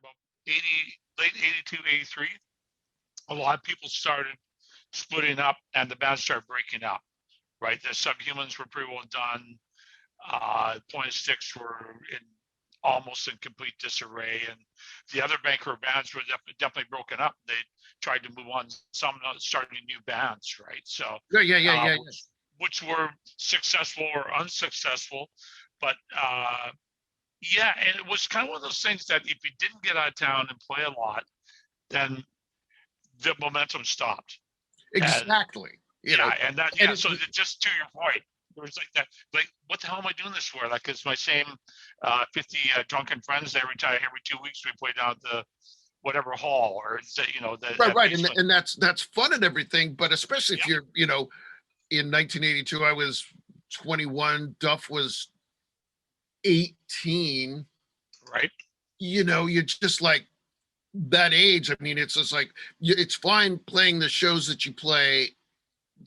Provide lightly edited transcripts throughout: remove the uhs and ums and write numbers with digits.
about 80, late 82, 83, a lot of people started splitting up and the band started breaking up, right? The Subhumans were pretty well done. Point of Sticks were almost in complete disarray, and the other Vancouver bands were definitely broken up. They tried to move on, some starting new bands, right? So yeah. Which were successful or unsuccessful, but yeah, and it was kind of one of those things that if you didn't get out of town and play a lot, then the momentum stopped. Exactly. And so just to your point, it was like that, like, what the hell am I doing this for? Like, it's my same 50 drunken friends every 2 weeks we play down at the whatever hall, or right. And that's fun and everything, but especially if you're, in 1982, I was 21, Duff was 18. Right. You're just like that age. I mean, it's just like, it's fine playing the shows that you play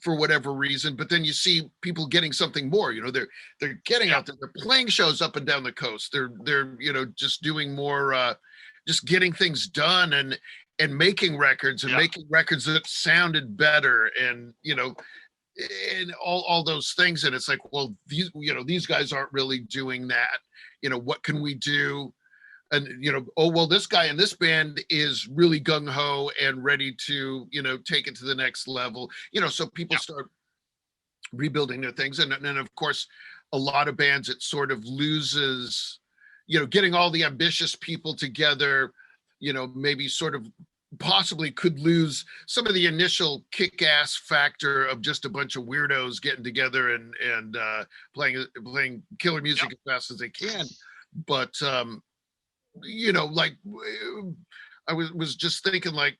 for whatever reason, but then you see people getting something more. They're getting out there, they're playing shows up and down the coast. They're just doing more, just getting things done and making records and making records that sounded better, and and all those things. And it's like, well, these guys aren't really doing that. What can we do? And oh well, this guy in this band is really gung-ho and ready to take it to the next level. So people start rebuilding their things, and of course a lot of bands, it sort of loses, getting all the ambitious people together, maybe sort of possibly could lose some of the initial kick-ass factor of just a bunch of weirdos getting together and playing killer music as fast as they can. But like, I was just thinking, like,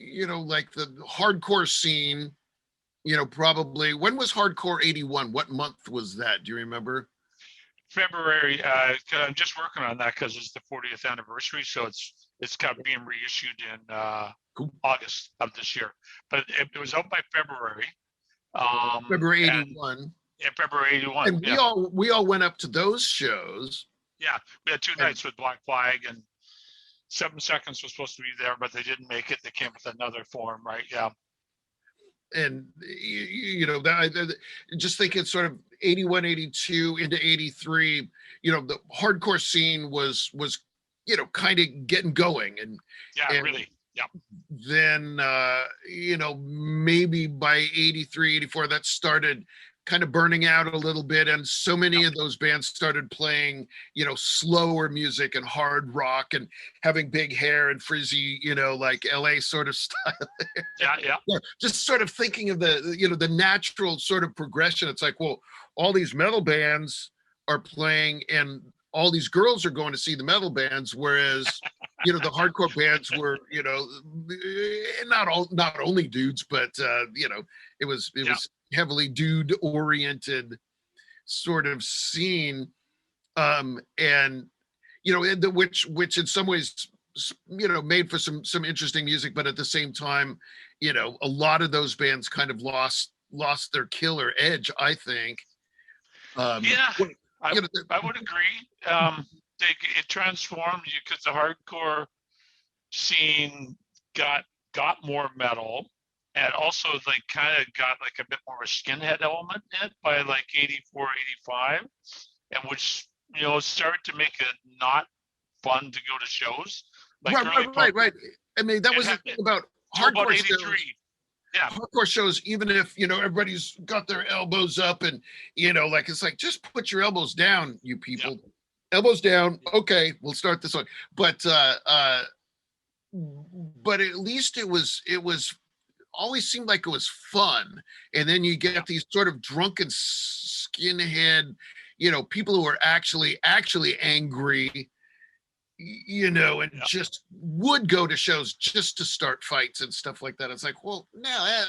like the hardcore scene, probably, when was hardcore 81? What month was that? Do you remember? February. I'm just working on that because it's the 40th anniversary, so it's kind of being reissued in August of this year. But it was out by February. February 81. Yeah, February 81. And we all went up to those shows. Yeah, we had 2 nights with Black Flag, and 7 Seconds was supposed to be there, but they didn't make it. They came with another form, right? Yeah. And just think it's sort of 81, 82 into 83, the hardcore scene was kind of getting going, and really. Yeah. Then maybe by 83, 84, that started kind of burning out a little bit, and so many of those bands started playing slower music and hard rock and having big hair and frizzy, like LA sort of style. Yeah. Just sort of thinking of the natural sort of progression. It's like, well, all these metal bands are playing and all these girls are going to see the metal bands, whereas the hardcore bands were not only dudes, but it was heavily dude oriented sort of scene, and which in some ways made for some interesting music, but at the same time a lot of those bands kind of lost their killer edge, I think. I would agree. It transformed you because the hardcore scene got more metal, and also like kind of got like a bit more of a skinhead element in it by like 84, 85, and which started to make it not fun to go to shows. Like right. I mean, that was the thing about hardcore shows. Yeah. Hardcore shows, even if everybody's got their elbows up and like, it's like, just put your elbows down, you people. Yep. Elbows down. Okay, we'll start this one. But at least it was always seemed like it was fun. And then you get these sort of drunken skinhead, people who are actually angry, and just would go to shows just to start fights and stuff like that. It's like, well, no,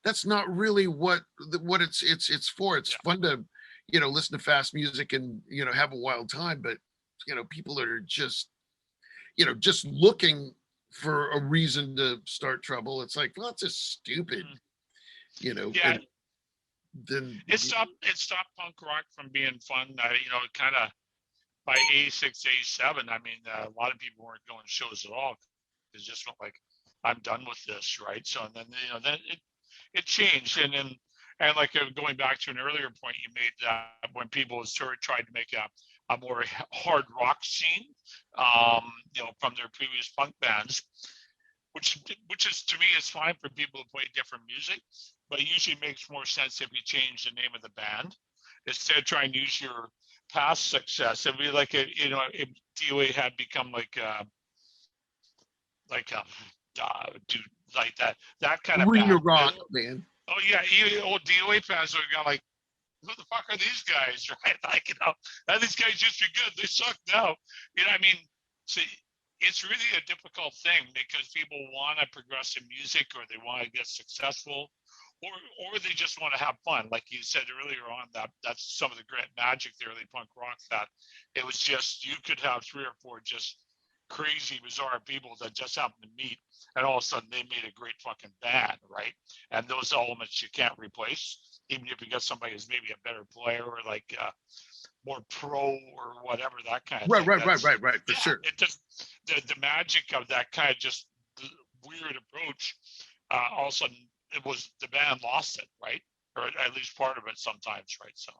that's not really what it's for. It's fun to, listen to fast music and, have a wild time. But, people are just, just looking for a reason to start trouble. It's like, well, it's just stupid, Yeah. And then it stopped punk rock from being fun. It kind of by 86, 87, I mean, a lot of people weren't going to shows at all. It just felt like, I'm done with this, right? So, and then, then it changed. And like going back to an earlier point you made, when people sort of tried to make a more hard rock scene, from their previous punk bands, which is, to me, is fine for people to play different music, but it usually makes more sense if you change the name of the band instead of trying to use your past success. It'd be like if DOA had become like a dude, like that kind of Arena band. rock, man. Oh yeah, even old DOA fans would go like, who the fuck are these guys, right? Like, these guys used to be good, they suck now. I mean, see, it's really a difficult thing because people want to progress in music, or they want to get successful, or they just want to have fun. Like you said earlier on, that's some of the great magic, the early punk rock, that it was just, you could have 3 or 4 just crazy, bizarre people that just happened to meet, and all of a sudden they made a great fucking band, right? And those elements you can't replace, even if you got somebody who's maybe a better player, or like more pro or whatever, that kind of thing. Right, for sure. It just, the magic of that kind of just weird approach, all of a sudden it was, the band lost it, right? Or at least part of it sometimes, right? So